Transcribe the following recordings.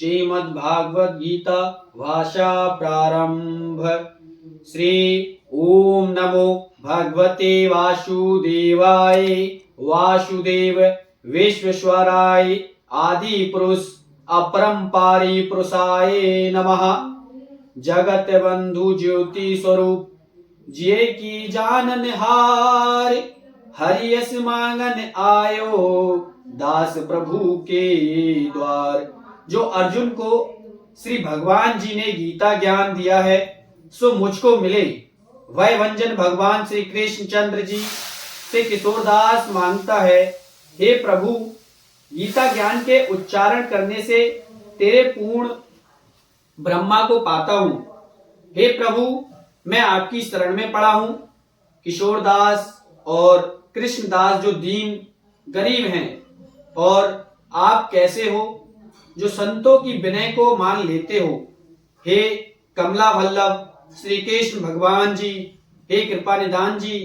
श्रीमद्भागवत गीता भाषा प्रारंभ। श्री ओम नमो भगवते वासुदेवाय। वासुदेव विश्वेश्वराय आदि पुरुष अपरंपारी पुरुषाय नमः। जगत बंधु ज्योति स्वरूप जिये की जानन हार। हरियस मांगन आयो दास प्रभु के द्वार। जो अर्जुन को श्री भगवान जी ने गीता ज्ञान दिया है सो मुझको मिले। वह वंजन भगवान श्री कृष्ण चंद्र जी से किशोरदास मांगता है। हे प्रभु, गीता ज्ञान के उच्चारण करने से तेरे पूर्ण ब्रह्मा को पाता हूं। हे प्रभु, मैं आपकी शरण में पड़ा हूं। किशोरदास और कृष्णदास जो दीन गरीब हैं, और आप कैसे हो जो संतों की विनय को मान लेते हो। हे कमला वल्लभ श्री कृष्ण भगवान जी, हे कृपा निधान जी,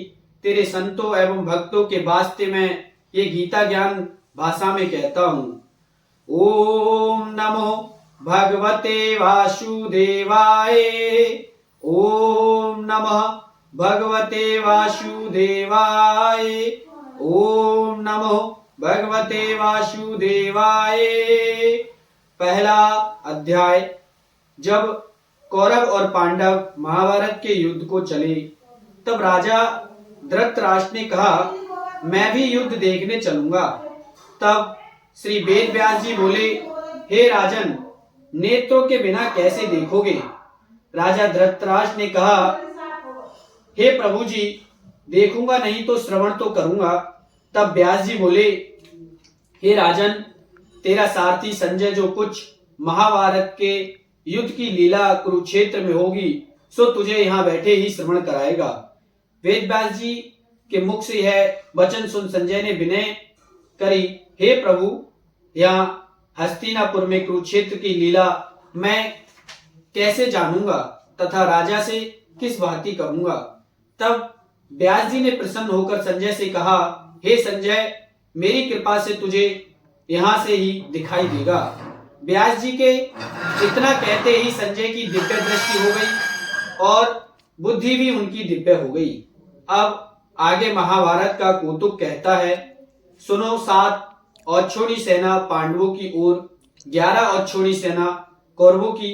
तेरे संतों एवं भक्तों के वास्ते मैं ये गीता ज्ञान भाषा में कहता हूं। ओम नमो भगवते वासुदेवाय। ओम नमः भगवते वासुदेवाय। ओम नमो भगवते वासुदेवाय। पहला अध्याय। जब कौरव और पांडव महाभारत के युद्ध को चले तब राजा धृतराष्ट्र ने कहा, मैं भी युद्ध देखने चलूंगा। तब श्री वेद व्यास जी बोले, हे राजन, नेत्रों के बिना कैसे देखोगे। राजा धृतराष्ट्र ने कहा, हे प्रभु जी, देखूंगा नहीं तो श्रवण तो करूंगा। तब व्यास जी बोले, हे राजन, तेरा सारथी संजय जो कुछ महाभारत के युद्ध की लीला कुरुक्षेत्र में होगी सो तुझे यहाँ बैठे ही श्रवण कराएगा। वेद व्यास जी के मुख से यह वचन सुन संजय ने विनय करी, हे प्रभु, यहाँ हस्तिनापुर में कुरुक्षेत्र की लीला मैं कैसे जानूंगा तथा राजा से किस भांति कहूंगा। तब व्यास जी ने प्रसन्न होकर संजय से कहा, हे संजय, मेरी कृपा से तुझे यहां से ही दिखाई देगा। व्यास जी के इतना कहते ही संजय की दिव्य दृष्टि हो गई और बुद्धि भी उनकी दिव्य हो गई। अब आगे महाभारत का कौतुक कहता है। सुनो, 7 औक्षोणी सेना पांडवों की ओर, 11 औक्षोणी सेना कौरवों की।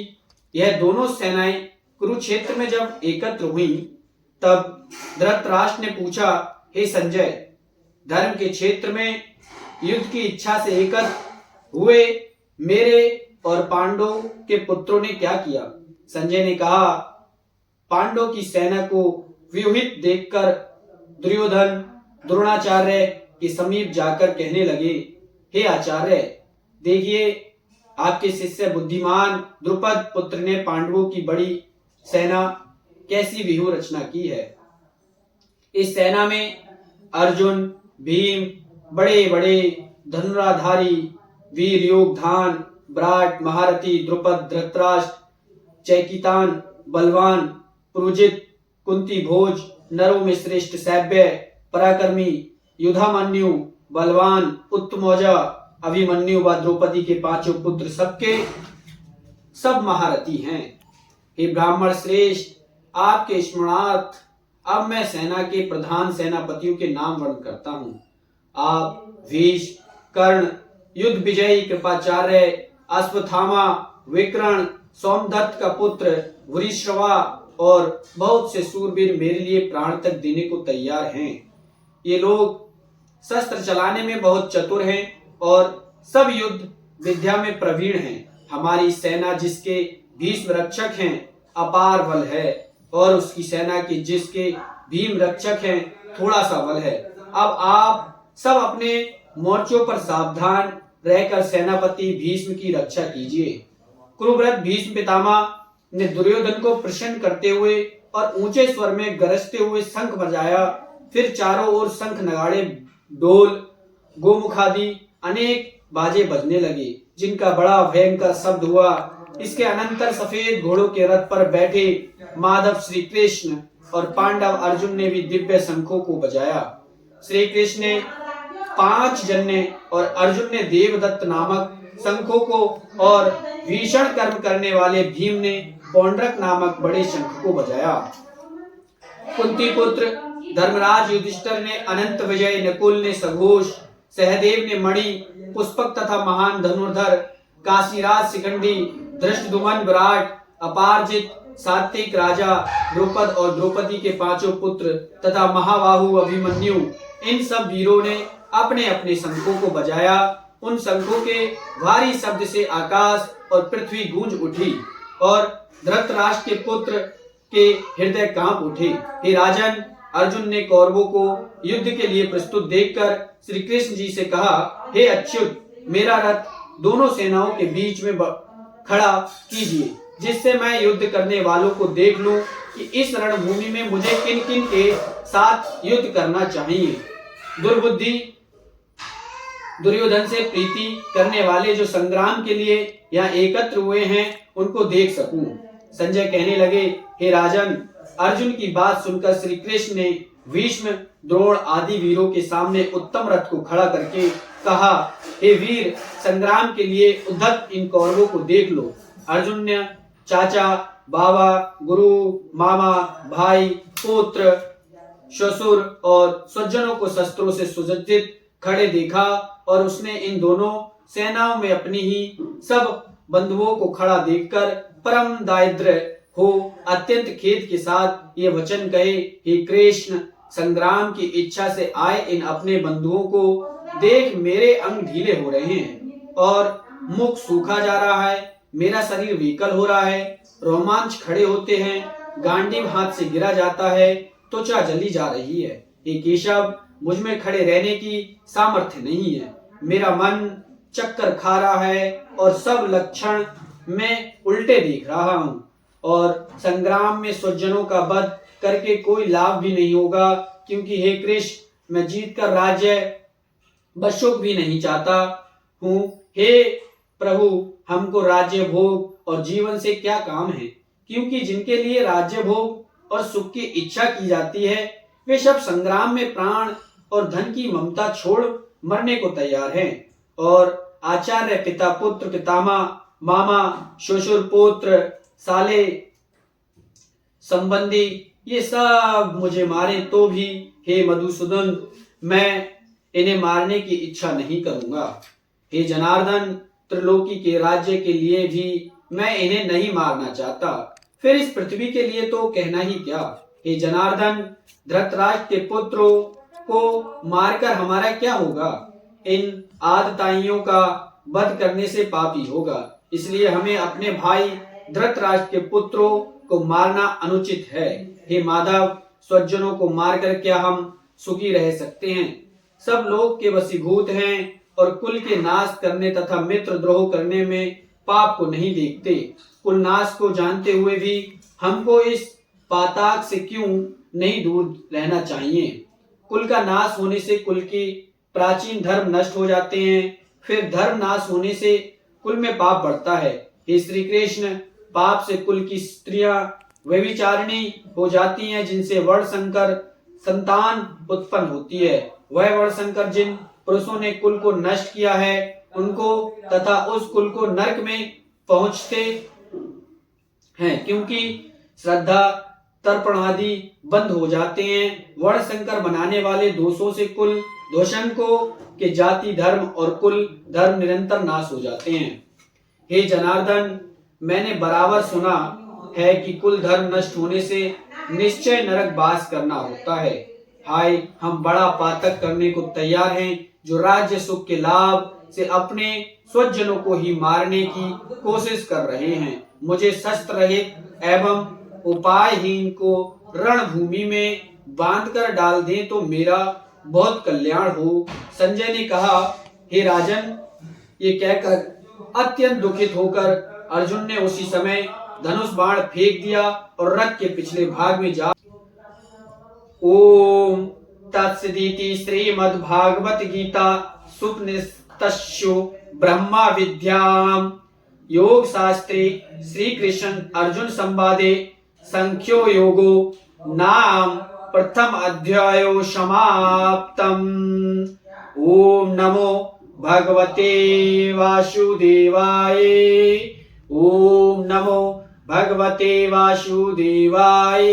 यह दोनों सेनाएं कुरुक्षेत्र में जब एकत्र हुई तब धृतराष्ट्र ने पूछा, हे संजय, धर्म के क्षेत्र में युद्ध की इच्छा से एकत्र हुए मेरे और पांडवों के पुत्रों ने क्या किया। संजय ने कहा, पांडवों की सेना को व्यूहित देखकर दुर्योधन द्रोणाचार्य के समीप जाकर कहने लगे, हे आचार्य, देखिए आपके शिष्य बुद्धिमान द्रुपद पुत्र ने पांडवों की बड़ी सेना कैसी व्यूह रचना की है। इस सेना में अर्जुन, भीम, बड़े बड़े धनुराधारी वीर योगधान, विराट, महारथी, द्रुपद, धृतराष्ट्र, चैकितान, बलवान, पुरुजित, कुंती भोज, नरों में श्रेष्ठ सैव्य, पराक्रमी, युधामन्यु, बलवान, उत्तमौजा, अभिमन्यु व द्रौपदी के 5 पुत्र सबके सब महारथी हैं। हे ब्राह्मण श्रेष्ठ, आपके स्मरणार्थ अब मैं सेना के प्रधान सेनापतियों के नाम वर्ण करता हूँ। आप भीष्म, कर्ण, युद्ध विजयी कृपाचार्य, अश्वत्थामा, विकर्ण, सोमदत्त का पुत्र वृषवा और बहुत से सूरवीर मेरे लिए प्राण तक देने को तैयार हैं। ये लोग शस्त्र चलाने में बहुत चतुर हैं और सब युद्ध विद्या में प्रवीण हैं। हमारी सेना जिसके भीष्म रक्षक हैं अपार बल है, और उसकी सेना के जिसके भीम रक्षक हैं थोड़ा सा बल है। अब आप सब अपने मोर्चों पर सावधान रहकर सेनापति भीष्म की रक्षा कीजिए। कुरुव्रत भीष्म पितामह ने दुर्योधन को प्रसन्न करते हुए और ऊंचे स्वर में गरजते हुए शंख बजाया। फिर चारों ओर शंख, नगाड़े, ढोल, गोमुखादि अनेक बाजे बजने लगे, जिनका बड़ा भयंकर शब्द हुआ। इसके अनंतर सफेद घोड़ों के रथ पर बैठे माधव श्री कृष्ण और पांडव अर्जुन ने भी दिव्य शंखों को बजाया। श्री कृष्ण ने 5 जन्य और अर्जुन ने देवदत्त नामक शंखों को और भीषण कर्म करने वाले भीम ने पौंड्रक नामक बड़े शंख को बजाया। कुंती पुत्र धर्मराज युधिष्ठिर ने अनंत विजय, नकुल ने सघोष, सहदेव ने मणि पुष्पक तथा महान धनुर्धर, काशीराज शिखंडी, धृष्टद्युम्न विराट, अपारजित, सात्विक राजा द्रुपद और द्रौपदी के पांचों पुत्र तथा महाबाहु अभिमन्यु, इन सब वीरों ने अपने अपने शंखों को बजाया। उन शंखों के भारी शब्द से आकाश और पृथ्वी गूंज उठी और धृतराष्ट्र के पुत्र के हृदय कांप उठे। हे राजन, अर्जुन ने कौरवों को युद्ध के लिए प्रस्तुत देखकर श्री कृष्ण जी से कहा, हे अच्युत, मेरा रथ दोनों सेनाओं के बीच में खड़ा कीजिए, जिससे मैं युद्ध करने वालों को देख लूं कि इस रणभूमि में मुझे किन किन के साथ युद्ध करना चाहिए। दुर्बुद्धि दुर्योधन से प्रीति करने वाले जो संग्राम के लिए यहाँ एकत्र हुए हैं, उनको देख सकूं। संजय कहने लगे, हे राजन, अर्जुन की बात सुनकर श्री कृष्ण ने भीष्म, द्रोण आदि वीरों के सामने उत्तम रथ को खड़ा करके कहा, हे वीर, संग्राम के लिए उद्धत इन कौरवों को देख लो। अर्जुन ने चाचा, बाबा, गुरु, मामा, भाई, पुत्र, ससुर और स्वजनों को शस्त्रों से सुसज्जित खड़े देखा और उसने इन दोनों सेनाओं में अपनी ही सब बंधुओं को खड़ा देखकर परम दारिद्र हो अत्यंत खेद के साथ ये वचन कहे, हे कृष्ण, संग्राम की इच्छा से आए इन अपने बंधुओं को देख मेरे अंग ढीले हो रहे हैं और मुख सूखा जा रहा है, मेरा शरीर विकल हो रहा है, रोमांच खड़े होते हैं, गांडीव हाथ से गिरा जाता है, त्वचा जली जा रही है। हे केशव, मुझ में खड़े रहने की सामर्थ्य नहीं है, मेरा मन चक्कर खा रहा है और सब लक्षण में उल्टे देख रहा हूँ और संग्राम में स्वजनों का वध करके कोई लाभ भी नहीं होगा, क्योंकि हे कृष्ण, मैं जीत कर राज्य बशुक भी नहीं चाहता हूँ। हे प्रभु, हमको राज्य भोग और जीवन से क्या काम है, क्योंकि जिनके लिए राज्य भोग और सुख की इच्छा की जाती है, वे सब संग्राम में प्राण और धन की ममता छोड़ मरने को तैयार हैं। और आचार्य, पिता, पुत्र, पितामह, मामा, ससुर, पुत्र, साले, संबंधी, ये सब मुझे मारे तो भी हे मधुसूदन, मैं इन्हें मारने की इच्छा नहीं करूंगा। हे जनार्दन, त्रिलोकी के राज्य के लिए भी मैं इन्हें नहीं मारना चाहता, फिर इस पृथ्वी के लिए तो कहना ही क्या। हे जनार्दन, धृतराष्ट्र के पुत्रों को मारकर हमारा क्या होगा, इन आदताइयों का वध करने से पाप ही होगा, इसलिए हमें अपने भाई धृतराष्ट्र के पुत्रों को मारना अनुचित है। हे माधव, स्वजनों को मारकर क्या हम सुखी रह सकते हैं? सब लोग के वशीभूत हैं और कुल के नाश करने तथा मित्र द्रोह करने में पाप को नहीं देखते। कुल नाश को जानते हुए भी हमको इस पातक से क्यों नहीं दूर रहना चाहिए? कुल का नाश होने से कुल की प्राचीन धर्म नष्ट हो जाते हैं, फिर धर्म नाश होने से कुल में पाप बढ़ता है। हे श्री कृष्ण, पाप से कुल की स्त्रियां व्यभिचारिणी हो जाती हैं, जिनसे वर्णशंकर संतान उत्पन्न होती है। वह वर्णशंकर जिन पुरुषों ने कुल को नष्ट किया है, उनको तथा उस कुल को नरक में पहुंचते हैं, क्योंकि श्रद्धा तर्पण आदि बंद हो जाते हैं। वर्णशंकर बनाने वाले दोषों से कुल दोषंको के जाति धर्म और कुल धर्म निरंतर नाश हो जाते हैं। हे जनार्दन, मैंने बराबर सुना है कि कुल धर्म नष्ट होने से निश्चय नरक वास करना होता है। हाय, हम बड़ा पातक करने को तैयार हैं, जो राज्य सुख के लाभ से अपने स्वजनों को ही मारने की कोशिश कर रहे हैं। मुझे शस्त्र रहित एवं उपायहीन को रणभूमि में बांधकर डाल दें तो मेरा बहुत कल्याण हो। संजय ने कहा, हे राजन, ये कहकर अत्यंत दुखित होकर अर्जुन ने उसी समय धनुष बाण फेंक दिया और रथ के पिछले भाग में जा। ओम तत्सदिति श्रीमद्भागवत गीता सुपनिषत्सु ब्रह्मा विद्याम योग शास्त्रे श्री कृष्ण अर्जुन संवादे संख्यो योगो नाम प्रथम अध्यायो समाप्तम। ओम नमो भगवते वासुदेवाय। ओम नमो भगवते वासुदेवाय।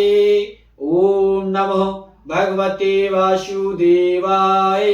ओम नमो भगवते वासुदेवाय।